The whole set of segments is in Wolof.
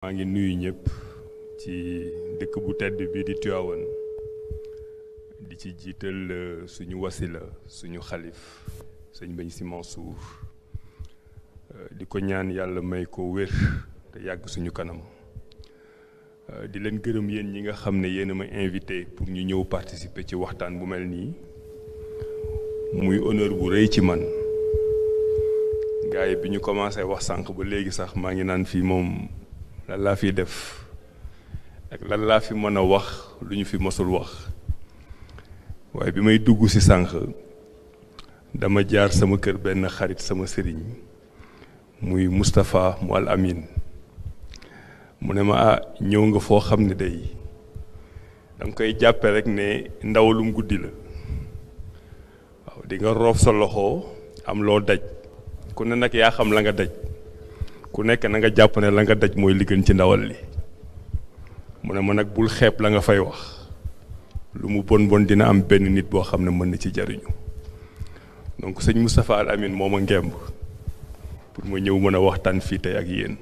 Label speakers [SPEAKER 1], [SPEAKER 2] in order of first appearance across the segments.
[SPEAKER 1] maa ngi nuyu ñëpp ci dëkk bu tedd bi di Tivaouane di ci jiital suñu wasila suñu xalif sëñ Mbaye Sy Mansour di ko ñaan yàlla may ko wér te yàgg suñu kanam di leen gërëm yéen ñi nga xam ne yéen a ma invité pour ñu ñëw participer ci waxtaan bu mel nii muy honneur bu rëy ci man gars yi bi ñu commencé wax sànq ba léegi sax maa ngi naan fii moom lan laa fi def ak lan laa fi mën a wax lu ñu fi mosul wax waaye bi may dugg ci sànq dama jaar sama kër benn xarit sama sëriñ muy Moustapha mu Al Amin mu ne ma ñëw nga foo xam ne day danga koy jàppe rek ne ndawalum guddi la waaw di nga roof sa loxo am loo daj ku ne nag yaa xam la nga daj ku nekk na nga jàpp ne la nga daj mooy li gën ci ndawal li mu ne ma nag bul xeeb la nga fay wax lu mu bon bon dina am benn nit boo xam ne mën na ci jariñu donc sëñ Moustapha Al Amin moo ma ngemb pour ma ñëw mën a waxtaan fii tey ak yéen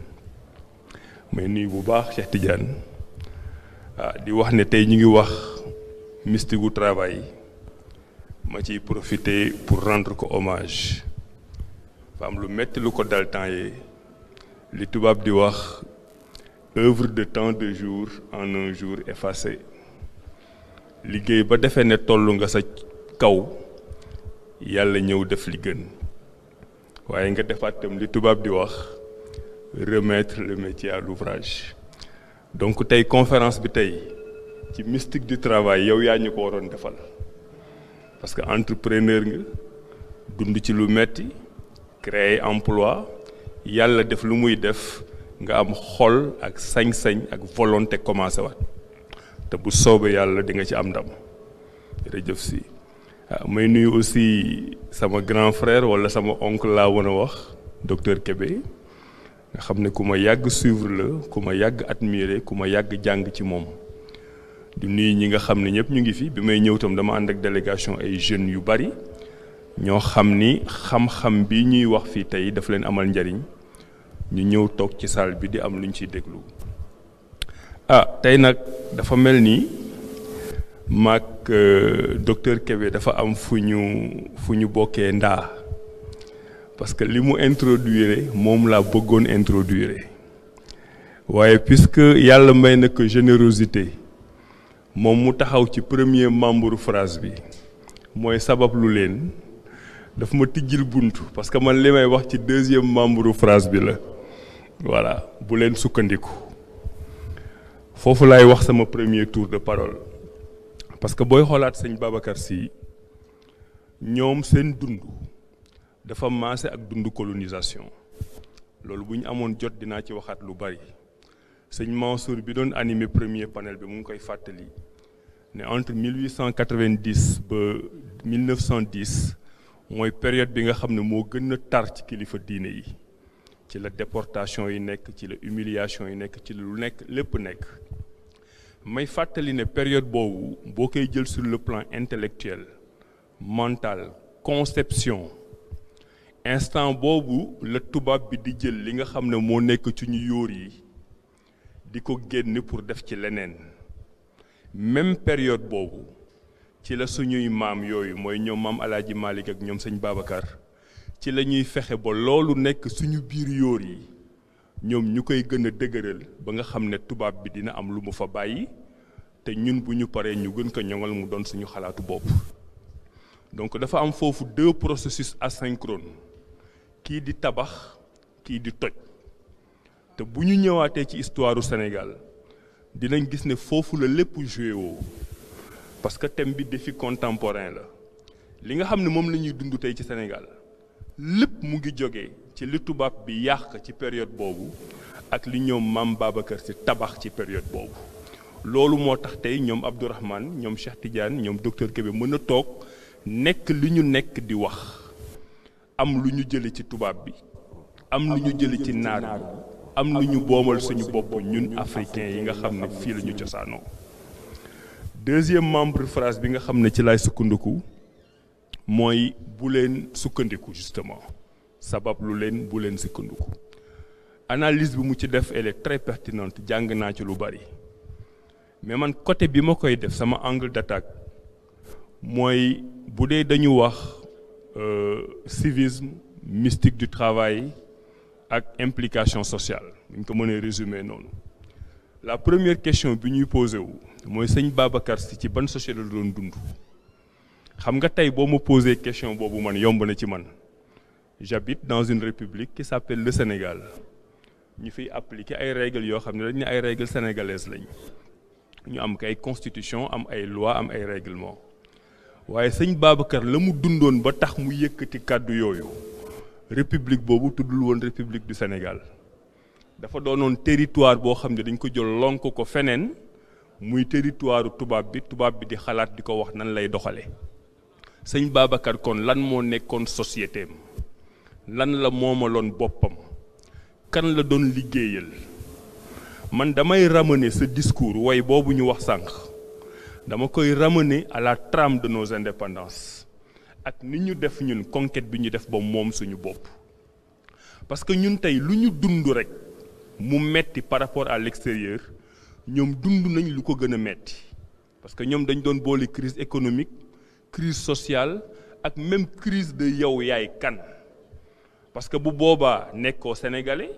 [SPEAKER 1] may nuyu bu baax Cheikh Tidiane di wax ne tey ñu ngi wax mystique gu travail ma ciy profiter pour rendre ko hommage fa am lu metti lu ko dal temps yee li tubaab di wax œuvre de tant de jours en un jour effacé liggéey ba defee ne tollu nga sa kaw yàlla ñëw def li gën waaye nga defaat tam li tubaab di wax remettre le métier à l'ouvrage donc tey conférence bi tey ci mystique du travail yow yaa ñu ko waroon defal parce que entrepreneur nga dund ci lu metti créer emploi yàlla def lu muy def nga am xol ak sañ-sañ ak volonté commencé waat te bu soobee yàlla di nga ci am ndam jërëjëf si may nuyu aussi sama grand frère wala sama oncle laa mën a wax docteur Kébé nga xam ne ku ma yàgg suivre la ku ma yàgg admirer ku ma yàgg jàng ci moom du nuyu ñi nga xam ne ñëpp ñu ngi fi bi may ñëw tam dama ànd ak délégation ay jeunes yu bari ñoo xam ni xam-xam bi ñuy wax fii tey daf leen amal njariñ ñu ñëw toog ci salle bi di am lu ñu ciy déglu tey nag dafa mel ni maag docteur Kébé dafa am fu ñu bokkee ndaa parce que li mu introduire moom laa bëggoon introduire waaye puisque yàlla may na ko générosité moom mu taxaw ci premier membre phrase bi mooy sabab lu leen daf ma tijjil buntu parce que man li may wax ci deuxième membre phrase bi la voilà bu leen sukkandiku foofu laay wax sama premier tour de parole parce que booy xoolaat sëñ Babacar Sy ñoom seen dund dafa maase ak dund colonisation loolu bu ñu amoon jot dinaa ci waxaat lu bari sëñ Mansour bi doon animé premier panel bi mu ngi koy fàttali ne entre 1890 ba 1910 mooy période bi nga xam ne moo gën a tar ci kilifa diine yi ci la déportation yi nekk ci la humiliation yi nekk ci lu nekk lépp nekk may fàttali ne période boobu boo koy jël sur le plan intellectuel mental conception instant boobu la tubaab bi di jël li nga xam ne moo nekk ci ñu yóor yi di ko génn pour def ci leneen même période boobu ci la suñuy maam yooyu mooy ñoom maam Alaaji Malick ak ñoom sëñ Babacar ci la ñuy fexe ba loolu nekk suñu biir yóor yi ñoom ñu koy gën a dëgëral ba nga xam ne tubaab bi dina am lu mu fa bàyyi te ñun bu ñu paree ñu gën ko ñoŋal mu doon suñu xalaatu bopp donc dafa am foofu deux processus asynchrones kii di tabax kii di toj te bu ñu ñëwaatee ci histoire du Sénégal dinañ gis ne foofu la lépp joué woo parce que thème bi défi contemporain la li nga xam ne moom la ñuy dund tey ci Sénégal lépp mu ngi jógee ci li tubaab bi yàq ci période boobu ak li ñoom maam Babacar Sy tabax ci période boobu loolu moo tax tey ñoom Abdourahmane ñoom Cheikh Tidiane ñoom docteur Kébé mën a toog nekk li ñu nekk di wax am lu ñu jële ci tubaab bi am lu ñu jële ci naar bi am lu ñu boomal suñu bopp ñun africains yi nga xam ne fii la ñu cosaanoo deuxième membre phrase bi nga xam ne ci laay sukkandiku mooy bu leen sukkandiku justement sabab lu leen bu leen sukkandiku analyse bi mu ci def elle est très pertinente jàng naa ci lu bari mais man côté bi ma koy def sama angle d'attaque mooy bu dee dañu wax civisme mystique du travail ak implication sociale ñu ko mënee résumer noonu la première question bi ñuy posé wu mooy sëñ Babacar Sy ci ban société la doon dund xam nga tey boo ma posé question boobu man yomb na ci man j'habite dans une république qui s'appelle le Sénégal ñu fiy appliquer ay règles yoo xam ne dañ ne ay règles sénégalaises lañ ñu am ay constitution am ay loi am ay règlement waaye sëñ Babacar la mu dundoon ba tax mu yëkkati kàddu yooyu république boobu tuddul woon république du Sénégal dafa doonoon territoire boo xam ne dañ ko jël lonk ko feneen muy territoire tubaab bi di xalaat di ko wax nan lay doxale sëñ Babacar kon lan moo nekkoon société am lan la moomaloon boppam kan la doon liggéeyal man damay ramener ce discours way boobu ñu wax sànq dama koy ramener à la trame de nos indépendances ak ni ñu def ñun conquête bi ñu def ba moom suñu bopp parce que ñun tey lu ñu dund rek mu metti par rapport à l'extérieur ñoom dund nañ lu ko gën a metti parce que ñoom dañ doon boole crise économique crise sociale ak même crise de yow yaay kan parce que bu boobaa nekkoo sénégalais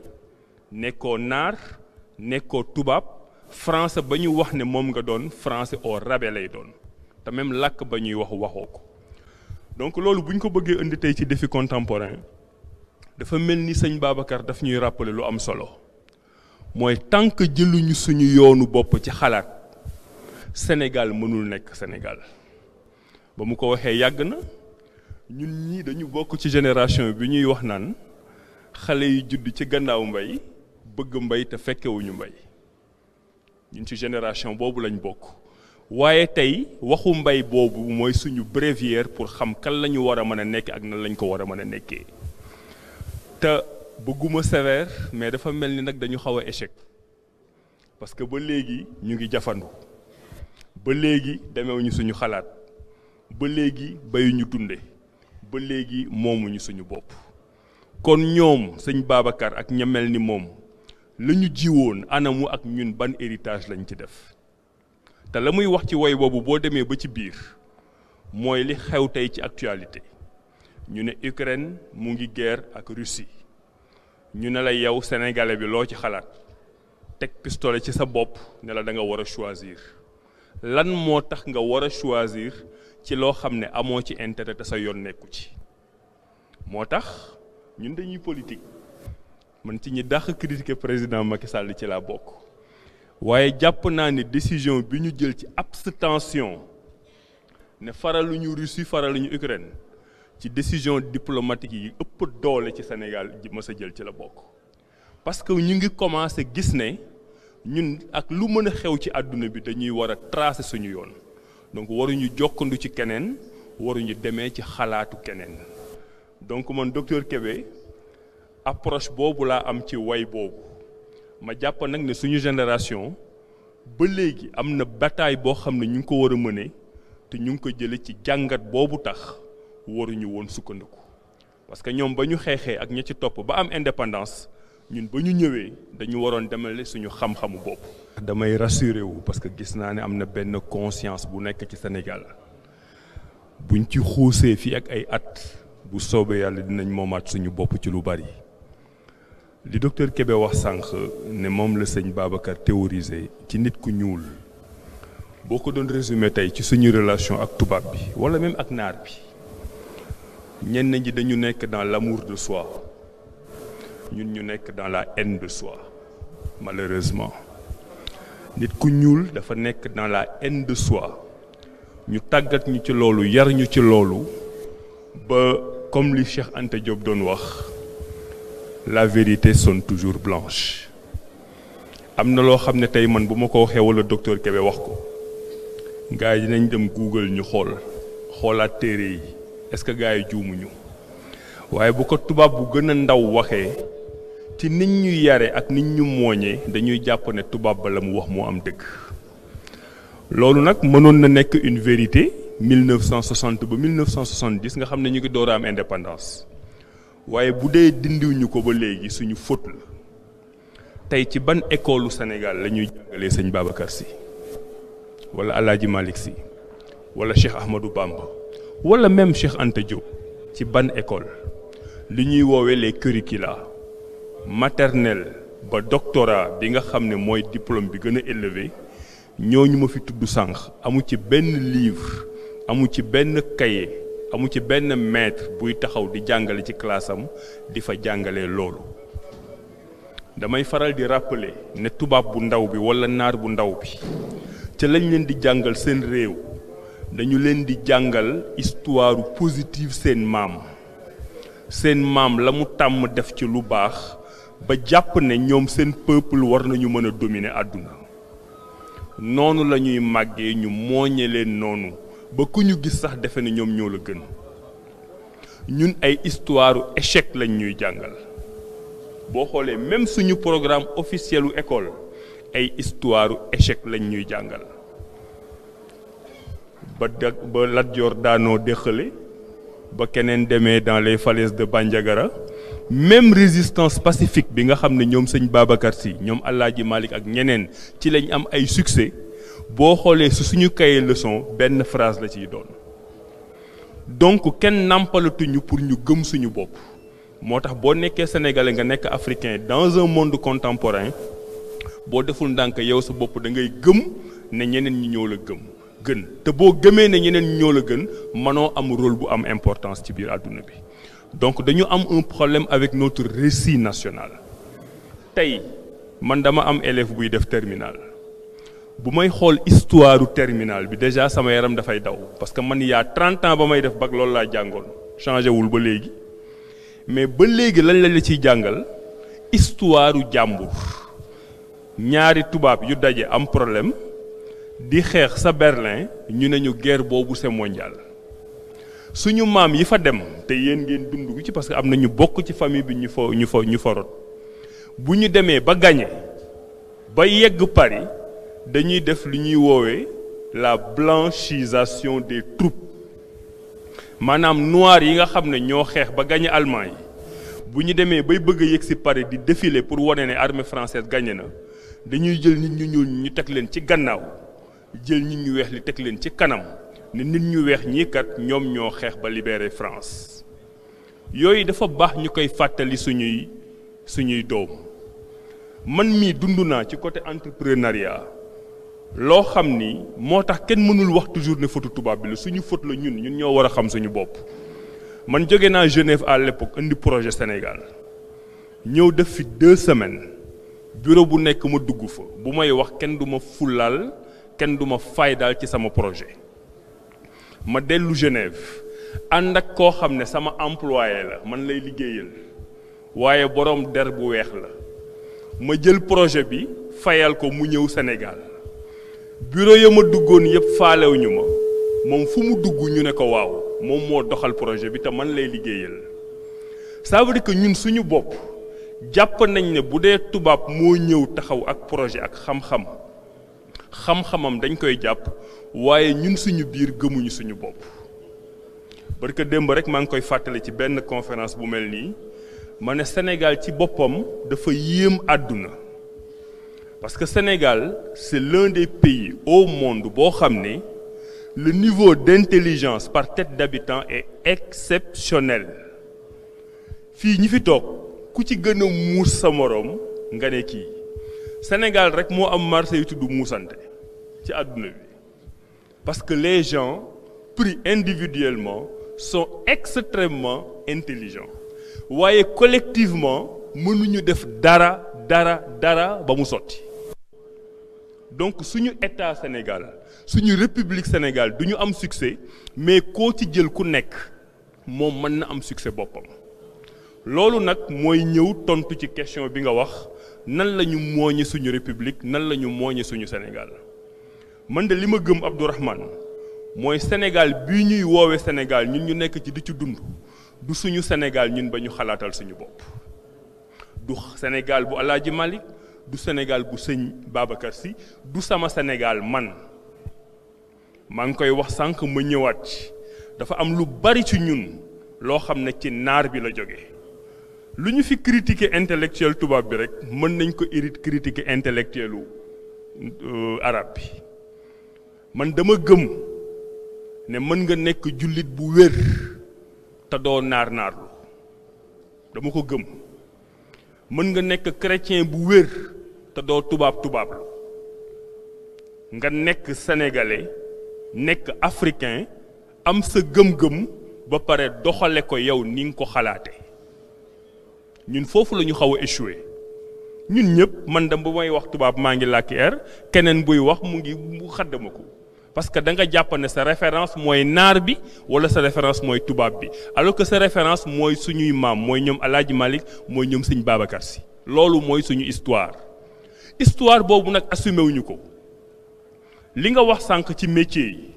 [SPEAKER 1] nekkoo naar nekkoo tubaab français ba ñu wax ne moom nga doon français au rabais lay doon te même làkk ba ñuy wax waxoo ko donc loolu bu ñu ko bëggee indi tey ci défi contemporain dafa mel ni sëñ Babacar daf ñuy rappeler lu am solo mooy tant que jëluñu suñu yoonu bopp ci xalaat Sénégal mënul nekk Sénégal ba mu ko waxee yàgg na ñun ñii dañu bokk ci génération bi ñuy wax naan xale yi judd ci gannaaw mbay bëgg mbay te fekkewuñu mbay ñun ci génération boobu lañ bokk waaye tey waxu mbay boobu mooy suñu bréviaire pour xam kan la ñu war a mën a nekk ak nan lañ ko war a mën a nekkee te bëgguma sévère mais dafa mel ni nag dañu xaw a échec parce que ba léegi ñu ngi jafandu ba léegi demewuñu suñu xalaat ba léegi bayuñu dunde ba léegi moomuñu suñu bopp kon ñoom sëñ Babacar ak ña mel ni moom la ñu jiwoon anamu ak ñun ban héritage lañ ci def te la muy wax ci woy boobu boo demee ba ci biir mooy li xew tey ci actualité ñu ne Ukraine mu ngi guerre ak Russie ñu ne la yow sénégalais bi loo ci xalaat teg pistolet ci sa bopp ne la da nga war a choisir lan moo tax nga war a choisir ci loo xam ne amoo ci intérêt te sa yoon nekku ci moo tax ñun dañuy politique man ci ñi dàq critiquer président Macky Sall ci laa bokk waaye jàpp naa ne décision bi ñu jël ci abstention ne faraluñu Russie faraluñu Ukraine ci décision diplomatique yi ëpp doole ci Sénégal ji mës a jël ci la bokk parce que ñu ngi commencé gis ne ñun ak lu mën a xew ci àdduna bi dañuy war a tracer suñu yoon donc waruñu jokkandu ci keneen waruñu demee ci xalaatu keneen donc man docteur Kébé approche boobu laa am ci way boobu ma jàpp nag ne suñu génération ba léegi am na bataille boo xam ne ñu ngi ko war a mëne te ñu ngi ko jële ci jàngat boobu tax waruñu woon sukkandiku parce que ñoom ba ñu xeexee ak ña ci topp ba am indépendance ñun ba ñu ñëwee dañu waroon demale suñu xam-xamu bopp. damay rassuré wu parce que gis naa ne am na benn conscience bu nekk ci Sénégal buñ ci xuusee fii ak ay at bu soobee yàlla dinañ moomaat suñu bopp ci lu bari li docteur Kébé wax sànq ne moom la sëñ Babacar théorisé ci nit ku ñuul boo ko doon résumé tey ci suñu relation ak tubaab bi wala même ak naar bi ñenn ñi dañu nekk dans l'amour de soi ñun ñu nekk dans la haine de soi malheureusement nit ku ñuul dafa nekk dans la haine de soi ñu tàggat ñu ci loolu yar ñu ci loolu ba comme li Cheikh Anta Diop doon wax la vérité sonne toujours blanche am na loo xam ne tey man bu ma ko waxee wala docteur Kébé wax ko gars yi dinañ dem Google ñu xoolaat téere yi est-ce que gars yi juumuñu waaye bu ko tubaab bu gën a ndaw waxee ci nit ñu yare ak nit ñu mooñee dañuy jàpp ne tubaab ba la mu wax moo am dëgg loolu nag mënoon na nekk une vérité 1960 ba 1970 nga xam ne ñu ngi door a am indépendance waaye bu dee dindiwuñu ko ba léegi suñu faute la tey ci ban école u Sénégal la ñuy jàngalee sëñ Babacar Sy wala El Hadj Malick Sy wala Cheikh Ahmadou Bamba wala même Cheikh Anta Diop ci ban école li ñuy woowee les curricula maternelle ba doctorat bi nga xam ne mooy diplôme bi gën a élevé ñooñu ma fi tudd sànq amu ci benn livre amu ci benn cahier amu ci benn maître buy taxaw di jàngale ci classe am di fa jàngalee loolu. damay faral di rappeler ne tubaab bu ndaw bi wala naar bu ndaw bi ca lañ leen di jàngal seen réew dañu leen di jàngal histoire positive seen maam la mu tàmm def ci lu baax ba jàpp ne ñoom seen peuple war nañu mën a dominer àdduna noonu la ñuy màggee ñu mooñe leen noonu ba ku ñu gis sax defe ne ñoom ñoo la gën ñun ay histoire échec lañ ñuy jàngal boo xoolee même suñu programme officiel u école ay histoire échec lañ ñuy jàngal ba Lat Joor daanoo déxale ba keneen demee dans les falaises de Bandiagara même résistance pacifique bi nga xam ne ñoom sëñ Babacar Sy ñoom El Hadj Malick ak ñeneen ci lañ am ay succès boo xoolee su suñu cahier leçon benn phrase la ciy doon donc kenn nàmpalatuñu pour ñu gëm suñu bopp moo tax boo nekkee sénégalais nga nekk africain dans un monde contemporain boo deful ndànk yow sa bopp da ngay gëm ne ñeneen ñi ñoo la gën te boo gëmee ne ñeneen ñi ñoo la gën mënoo am rôle bu am importance ci biir àdduna bi donc dañu am un problème avec notre récit national tey man dama am élève buy def terminal bu may xool histoire terminal bi déjà sama yaram dafay daw parce que man yaa 30 ans ba may def bac loolu laa jàngoon changé wul ba léegi mais ba léegi lañ la ciy jàngal histoire jàmbur ñaari tubaab yu daje am problème di xeex sa Berlin ñu ne ñu guerre boobu c'est mondial suñu maam yi fa dem te yéen ngeen dund ci parce que am na ñu bokk ci famille bi ñu fa rot bu ñu demee ba gagné ba yegg Paris dañuy def li ñuy woowee la blanchisation des troupes maanaam noir yi nga xam ne ñoo xeex ba gagné allemand yi bu ñu demee bay bëgg a yegg si Paris di défiler pour wane ne armée française gagné na dañuy jël nit ñu ñuul ñu teg leen ci gannaaw jël nit ñu weex li teg leen ci kanam ne nit ñu weex ñii kat ñoom ñoo xeex ba libérer France yooyu dafa baax ñu koy fàttali suñuy doom man mii dund naa ci côté entrepreneuriat loo xam ni moo tax kenn mënul wax toujours ne faute tubaab bi la suñu faute la ñun ñoo war a xam suñu bopp man jóge naa Genève à l'époque indi projet Sénégal ñëw def fi 2 semaines bureau bu nekk ma dugg fa bu may wax kenn du ma fullaal kenn du ma faydaal ci sama projet ma dellu Genève ànd ak koo xam ne sama employé la man lay liggéeyal waaye borom der bu weex la ma jël projet bi fayal ko mu ñëw Sénégal bureau ya ma duggoon yëpp faalewuñu ma moom fu mu dugg ñu ne ko waaw moom moo doxal projet bi te man lay liggéeyal ça veut dire que ñun suñu bopp jàpp nañ ne bu dee tubaab moo ñëw taxaw ak projet ak xam-xamam dañ koy jàpp waaye ñun suñu biir gëmuñu suñu bopp parce que démb rek maa ngi koy fàttali ci benn conférence bu mel nii ma ne Sénégal ci boppam dafa yéem àdduna parce que Sénégal c'est l'un des pays au monde boo xam ne le niveau d'intelligence par tête d'habitant est exceptionnel fii ñi fi toog ku ci gën a muus sa moroom nga ne kii Sénégal rek moo am marché yu tudd muusante ci àdduna bi parce que les gens pris individuellement sont extrêmement intelligents waaye collectivement mënuñu def dara ba mu sotti donc suñu état Sénégal suñu république Sénégal du ñu am succès mais koo ci jël ku nekk moom mën na am succès boppam loolu nag mooy ñëw tontu ci question bi nga wax nan la ñu mooñe suñu république nan la ñu mooñe suñu Sénégal man de li ma gëm Abdourahmane mooy Sénégal bii ñuy woowe Sénégal ñun ñu nekk ci di ci dund du suñu Sénégal ñun ba ñu xalaatal suñu bopp du Sénégal bu Alaaji Malick du Sénégal bu sëñ Babacar Sy du sama Sénégal man maa ngi koy wax sànq ma ñëwaat dafa am lu bari ci ñun loo xam ne ci naar bi la jóge lu ñu fi critiquer intellectuel tubaab bi rek mën nañ ko critiquer intellectuelu arabe bi man dama gëm ne mën nga nekk jullit bu wér te doo naarlu dama ko gëm mën nga nekk chrétien bu wér te doo tubaab nga nekk sénégalais nekk africain am sa gëm-gëm ba pare doxale ko yow ni nga ko xalaate ñun foofu la ñu xaw a échoué ñun ñëpp man dam bu may wax tubaab maa ngi làkki keneen buy wax mu xaddama ko parce que da nga jàpp ne sa référence mooy naar bi wala sa référence mooy tubaab bi alors que sa référence mooy suñuy maam mooy ñoom Alaaji Malick mooy ñoom Sëñ Babacar Si loolu mooy suñu histoire boobu nag assumé wuñu ko li nga wax sànq ci métier yi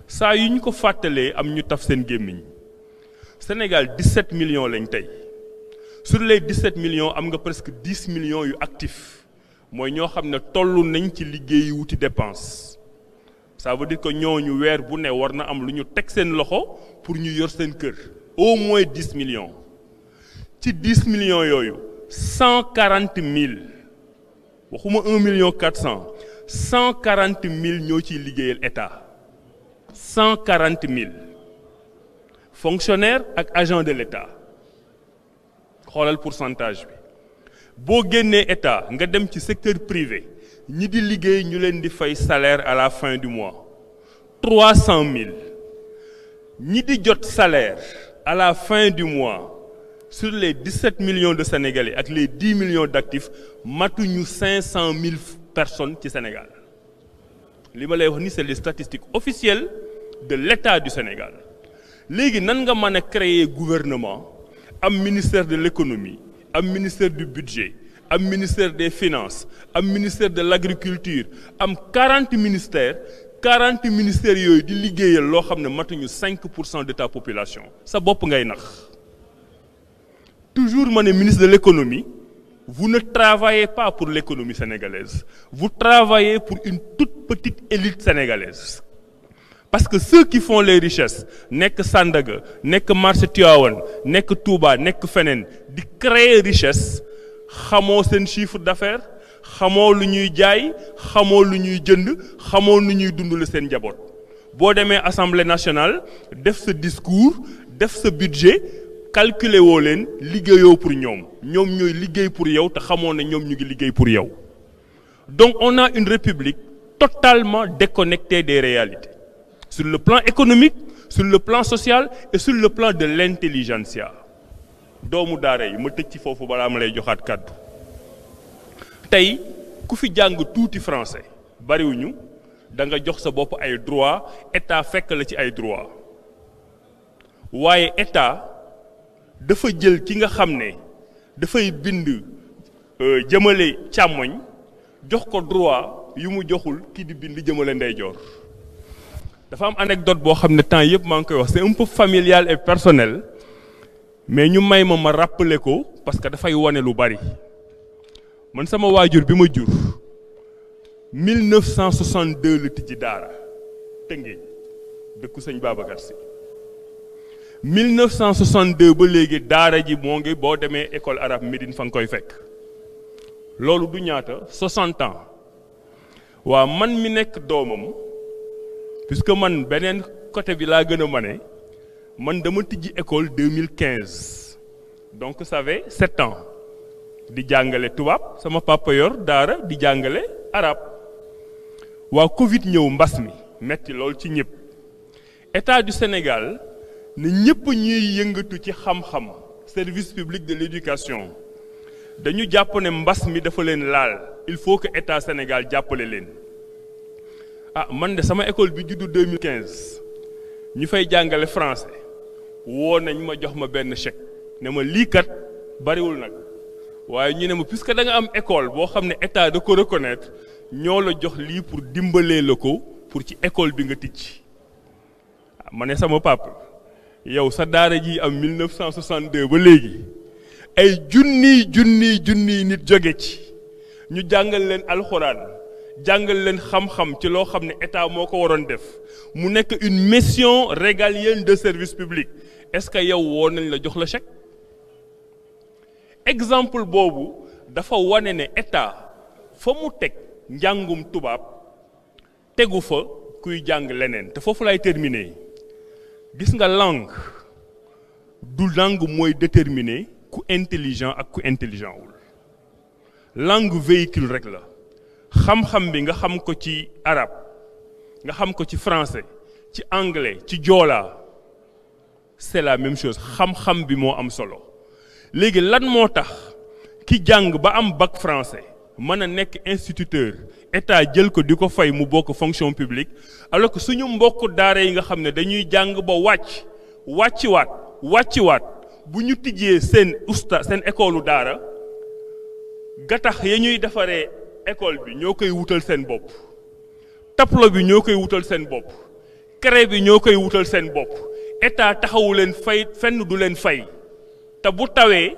[SPEAKER 1] saa yu ñu ko fàttalee am ñu taf seen gémmiñ Sénégal 17 millions lañ tey sur les 17 millions am nga presque 10 millions yu actifs mooy ñoo xam ne toll nañ ci liggéeyi wuti dépense ça veut dire que ñooñu weer bu ne war na am lu ñu teg seen loxo pour ñu yor seen kër au moins 10 millions ci 10 millions yooyu 140 000 waxuma 1 million 400 140 000 ñoo ciy liggéeyal état 140 000 fonctionnaires ak agents de l'état xoolal pourcentage bi boo génnee état nga dem ci secteur privé ñi di liggéey ñu leen di fay salaire à la fin du mois 300 000 ñi di jot salaire à la fin du mois sur les 17 millions de Sénégalais ak les 10 millions d'actifs matuñu 500 000 personnes ci Sénégal li ma lay wax ni c'est les statistiques officielles de l'État du Sénégal léegi nan nga mën a créer gouvernement am ministère de l'économie am ministère du budget am ministère des finances am ministère de l'agriculture am 40 ministères yooyu di liggéeyal loo xam ne matuñu 5% de ta population sa bopp ngay nax toujours ma ne ministre de l'économie vous ne travaillez pas pour l'économie sénégalaise vous travaillez pour une toute petite élite sénégalaise parce que ceux qui font les richesses nekk Sandaga nekk marché Tivaouane nekk Touba nekk feneen di créer richesse xamoo seen chiffre d'affaires xamoo lu ñuy jaay xamoo lu ñuy jënd xamoo lu ñuy dundale seen njaboot boo demee assemblée nationale def sa discours def sa budget calculer woo leen liggéeyoo pour ñoom ñooy liggéey pour yow te xamoo ne ñoom ñu ngi liggéey pour yow donc on a une république totalement déconnectée des réalités sur le plan économique sur le plan social et sur le plan de l'intelligentsia doomu daara yi ma tëj ci foofu balaa ma lay joxaat kàddu tey ku fi jàng tuuti français bariwuñu da nga jox sa bopp ay droit état fekk la ci ay droit waaye état dafa jël ki nga xam ne dafay bind jëmale càmmoñ jox ko droit yu mu joxul ki di bind jëmale ndeyjoor dafa am anecdote boo xam ne temps yëpp maa ngi koy wax c'est un peu familial et personnel mais ñu may ma rappeler ko parce que dafay wane lu bari man sama waajur bi ma jur 1962 la tijji daara Tëngéej dëkku sëñ Babacar Si 1962 ba léegi daara ji moo ngi boo demee école arabe Médine fa nga koy fekk loolu du ñaata 60 ans waa man mi nekk doomam puisque man beneen côté bi laa gën a mane man dama tijji école 2015 donc ça fait 7 ans di jàngale tubaab sama papa yor daara di jàngale arabe waa Covid ñëw mbas mi metti lool ci ñëpp état du Sénégal ne ñëpp ñuy yëngatu ci xam-xam service public de l'éducation dañu jàpp ne mbas mi dafa leen laal il faut que état Sénégal jàppale leen man de sama école bi juddu 2015 ñu fay jàngale français woo nañ ma jox ma benn chèque ne ma lii kat bariwul nag waaye ñu ne ma puisque da nga am école boo xam ne état da ko reconnaître ñoo la jox lii pour dimbalee la ko pour ci école bi nga tijji ma ne sama papa yow sa daara ji am 1962 ba léegi ay junniy nit jóge ci ñu jàngal leen alxuraan jàngal leen xam-xam ci loo xam ne état moo ko waroon def mu nekk une mission régalienne de service public est-ce que yow woo nañ la jox la chèque exemple boobu dafa wane ne état fa mu teg njàngum tubaab tegu fa kuy jàng leneen te foofu lay terminer gis nga langue du langue mooy déterminer ku intelligent ak ku intelligent wul langue véhicule rek la xam-xam bi nga xam ko ci arabe nga xam ko ci français ci anglais ci joolaa c'est la même chose xam-xam bi moo am solo léegi lan moo tax ki jàng ba am bac français mën a nekk instituteur état jël ko di ko fay mu bokk fonction publique alors que suñu mbokk daara yi nga xam ne dañuy jàng ba wàcciwaat bu ñu tijjee seen école daara gattax ya ñuy defaree école bi ñoo koy wutal seen bopp tableau bi ñoo koy wutal seen bopp craie bi ñoo koy wutal seen bopp état taxawu leen fay fenn du leen fay te bu tawee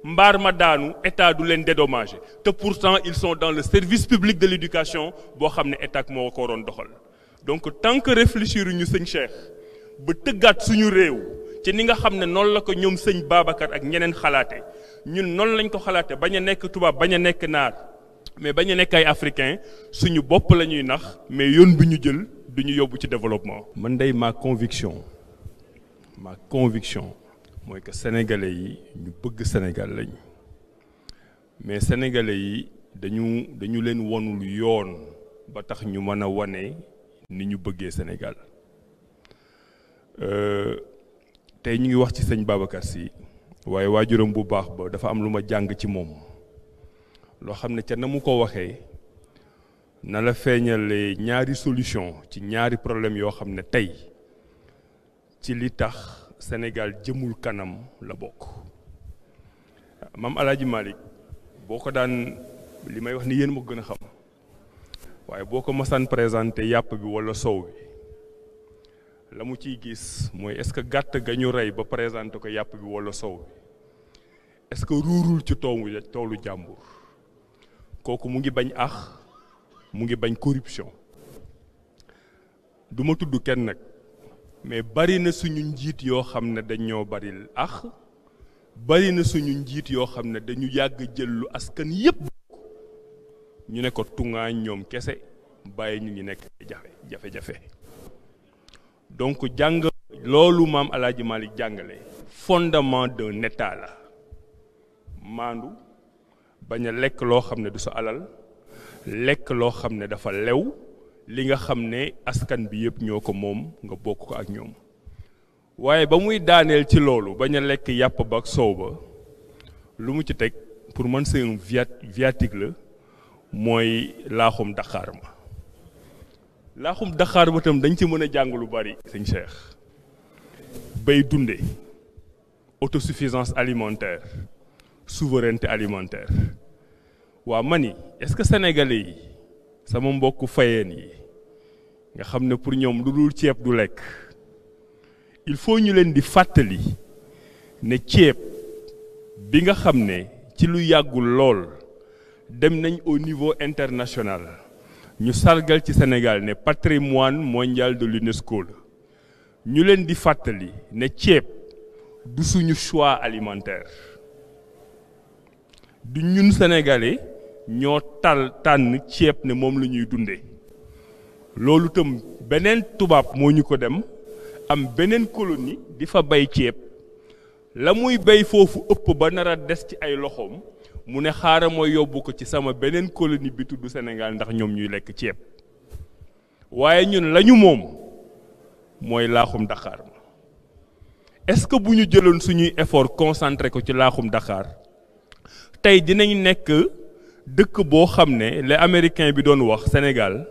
[SPEAKER 1] mbaar ma daanu état du leen dédommagé te pourtant ils sont dans le service public de l'éducation boo xam ne état moo ko waroon doxal donc tant que réfléchir ñu sëñ Cheikh ba tëggaat suñu réew ci ni nga xam ne noonu la ko ñoom sëñ Babacar ak ñeneen xalaate ñun noonu lañ ko xalaate bañ a nekk tubaab bañ a nekk naar mais bañ a nekk ay africain suñu bopp la ñuy nax mais yoon bi ñu jël du ñu yóbbu ci développement. man day ma conviction mooy que sénégalais yi ñu bëgg Sénégal lañ mais sénégalais yi dañu leen wonul yoon ba tax ñu mën a wane ni ñu bëggee Sénégal tey ñu ngi wax ci sëñ Babacar Sy waaye waajuram bu baax ba dafa am lu ma jàng ci moom loo xam ne ca na mu ko waxee na la feeñalee ñaari solution ci ñaari problème yoo xam ne tey ci li tax Sénégal jëmul kanam la bokk maam Alaaji Malick boo ko daan li may wax ni yéen ma gën a xam waaye boo ko masaan présenté yàpp bi walla soow bi la mu ciy gis mooy est-ce que gàtt ga ñu rey ba présenté ko yàpp bi walla soow bi est-ce que ruurul ci toolu jàmbur kooku mu ngi bañ mu ngi bañ corruption du ma tudd kenn nag mais bari na suñu njiit yoo xam ne dañoo baril bari na suñu njiit yoo xam ne dañu yàgg jël lu askan yépp ñu ne ko tungaañ ñoom kese bàyyi ñu ngi nekk jafe-jafe donc jàng loolu maam Alaaji Malick jàngale fondement d'un état la maandu bañ a lekk loo xam ne du sa alal lekk loo xam ne dafa lew li nga xam ne askan bi yëpp ñoo ko moom nga bokk ko ak ñoom waaye ba muy daaneel ci loolu bañ a lekk yàpp ba ak soow ba lu mu ci teg pour man c'est un viatique la mooy laaxum Dakar ma laaxum Dakar ba tam dañ ci mën a jàng lu bari sëñ Cheikh bay dunde autosuffisance alimentaire souveraineté alimentaire waa mani est-ce que sénégalais yi sama mbokku fayeen yi nga xam ne pour ñoom lu dul ceeb du lekk il faut ñu leen di fàttali ne ceeb bi nga xam ne ci lu yàggul lool dem nañ au niveau international ñu sargal ci Sénégal ne patrimoine mondial de l'UNESCO la ñu leen di fàttali ne ceeb du suñu choix alimentaire du ñun sénégalais ñoo tànn ceeb ne moom la ñuy dundee loolu itam beneen tubaab moo ñu ko dem am beneen colonie di fa bay ceeb la muy bay foofu ëpp ba nar a des ci ay loxoom mu ne xaaral ma yóbbu ko ci sama beneen colonie bi tudd Sénégal ndax ñoom ñuy lekk ceeb waaye ñun lañu moom mooy laaxum Dakar ma est-ce que bu ñu jëloon suñuy effort concentré ko ci laaxum Dakar tey dinañ nekk dëkk boo xam ne les américains bi doon wax Sénégal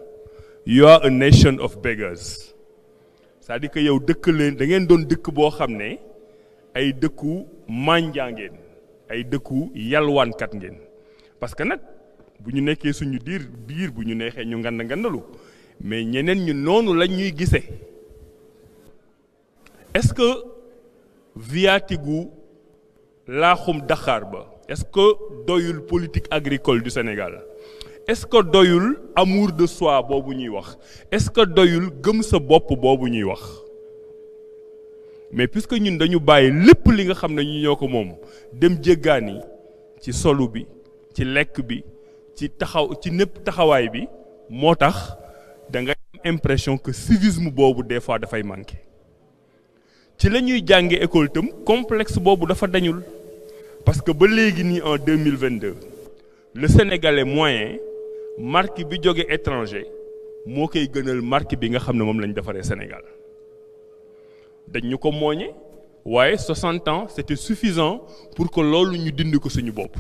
[SPEAKER 1] you are a nation of beggars c'est-à-dire que yow dëkk leen da ngeen doon dëkk boo xam ne ay dëkku mànjaa ngeen ay dëkku yalwaankat ngeen parce que nag bu ñu nekkee suñu biir bu ñu neexee ñu ngandalu mais ñeneen ñu noonu lañ ñuy gisee est-ce que viatique gu laaxum Dakar ba est-ce que doyul politique agricole du Sénégal est-ce que doyul amour de soi boobu ñuy wax est-ce que doyul gëm sa bopp boobu ñuy wax mais puisque ñun dañu bàyyi lépp li nga xam ne ñu ñoo ko moom dem jéggaani ci solu bi ci lekk bi ci taxaw ci népp taxawaay bi moo tax da nga am impression que civisme boobu des fois dafay manqué ci la ñuy jànge école tam complexe boobu dafa dañul parce que ba léegi nii en 2022 le sénégalais moyen marque bi jóge étranger moo koy gënal marque bi nga xam ne moom lañ defaree Sénégal dañ ñu ko mooñe waaye 60 ans c'était suffisant pour que loolu ñu dindi ko suñu bopp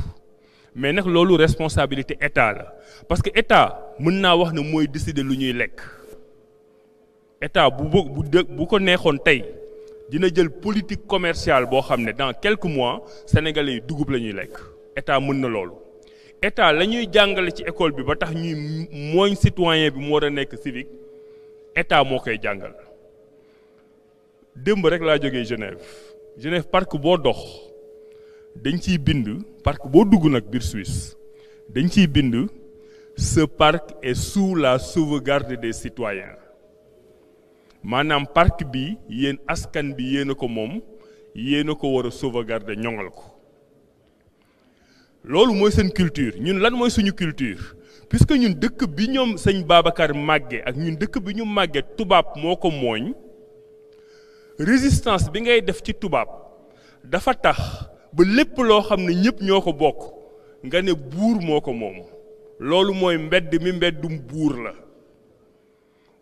[SPEAKER 1] mais nag loolu responsabilité état la parce que état mën naa wax ne mooy décider lu ñuy lekk état bu ko neexoon tey dina jël politique commerciale boo xam ne dans quelques mois sénégalais yi dugub la ñuy lekk état mën na loolu état la ñuy jàngale ci école bi ba tax ñuy mooñ citoyen bi mu war a nekk civique état moo koy jàngal démb rek laa jógee Genève parc boo dox dañ ciy bind parc boo dugg nag biir Suisse dañ ciy bind ce parc est sous la sauvegarde des citoyens maanaam parc bi yéen askan bi yéen a ko moom yéen a ko war a sauvegarder ñoŋal ko loolu mooy seen culture ñun lan mooy suñu culture puisque ñun dëkk bi ñoom sëñ Babacar màgge ak ñun dëkk bi ñu màgge tubaab moo ko mooñ résistance bi ngay def ci tubaab dafa tax ba lépp loo xam ne ñëpp ñoo ko bokk nga ne buur moo ko moom loolu mooy mbedd mi mbeddum buur la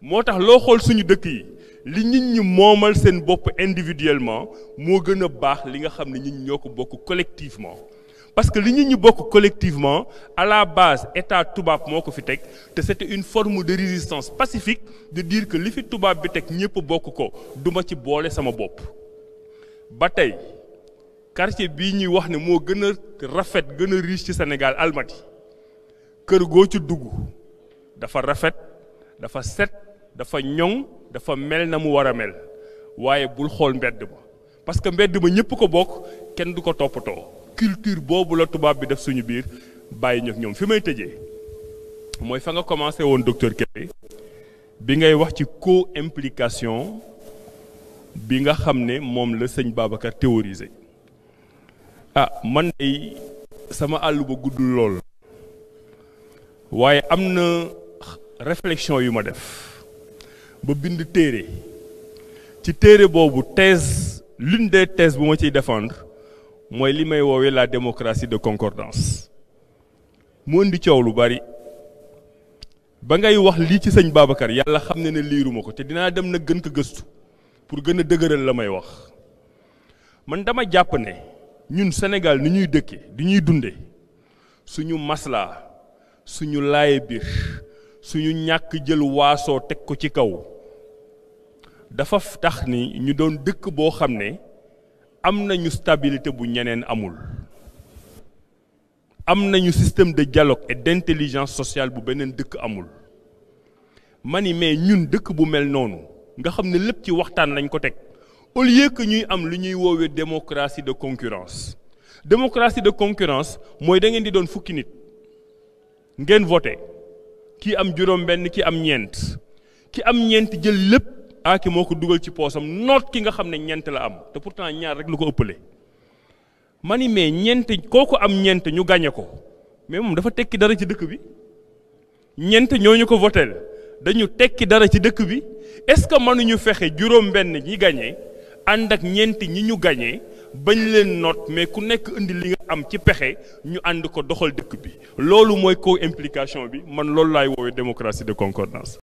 [SPEAKER 1] moo tax loo xool suñu dëkk yi li nit ñi moomal seen bopp individuellement moo gën a baax li nga xam ne nit ñi ñoo ko bokk collectivement parce que li nit ñi bokk collectivement à la base état tubaab moo ko fi teg te c'était une forme de résistance pacifique de dire que li fi tubaab bi teg ñëpp bokk ko duma ci boole sama bopp ba tey quartier bii ñuy wax ne moo gën a rafet gën a riche ci Sénégal Almadi kër goo ci dugg dafa rafet dafa set dafa ñoŋ dafa mel na mu war a mel waaye bul xool mbedd ba parce que mbedd ba ñëpp ko bokk kenn du ko toppatoo culture boobu la tubaab bi def suñu biir bàyyi ñëw ñoom fi may tëjee mooy fa nga commencé woon docteur Kébé bi ngay wax ci co-implication bi nga xam ne moom la sëñ Babacar théorisé man day sama àll ba guddul lool waaye am na réflexion yu ma def ba bind téere ci téere boobu thèse l'une des thèses bu ma ciy défendre mooy li may woowee la démocratie de concordance mu indi coow lu bari ba ngay wax lii ci sëñ Babacar yàlla xam ne liiruma ko te dinaa dem na gën ko gëstu pour gën a dëgëral la may wax man dama jàpp ne ñun Sénégal ni ñuy dëkke di ñuy dunde suñu maslaa suñu laaye biir suñu ñàkk jël waasoo teg ko ci kaw dafa tax ni ñu doon dëkk boo xam ne am nañu stabilité bu ñeneen amul am nañu système de dialogue et d'intelligence sociale bu beneen dëkk amul mani mais ñun dëkk bu mel noonu nga xam ne lépp ci waxtaan lañ ko teg au lieu que ñuy am lu ñuy woowee démocratie de concurrence mooy da ngeen di doon fukki nit ngeen voté ki am juróom benn ki am ñeent jël lépp ki moo ko dugal ci poosam noot ki nga xam ne ñeent la am te pourtant ñaar rek lu ko ëppale mani mais ñeent kooku am ñeent ñu gàñe ko mais moom dafa tekki dara ci dëkk bi ñeent ñooñu ko votel dañu tekki dara ci dëkk bi est-ce que mënuñu fexe juróom benn ñi gàñee ànd ak ñeent ñi ñu gàñee bañ leen noot mais ku nekk indi li nga am ci pexe ñu ànd ko doxal dëkk bi loolu mooy co-implication bi man loolu laay woowee démocratie de concordance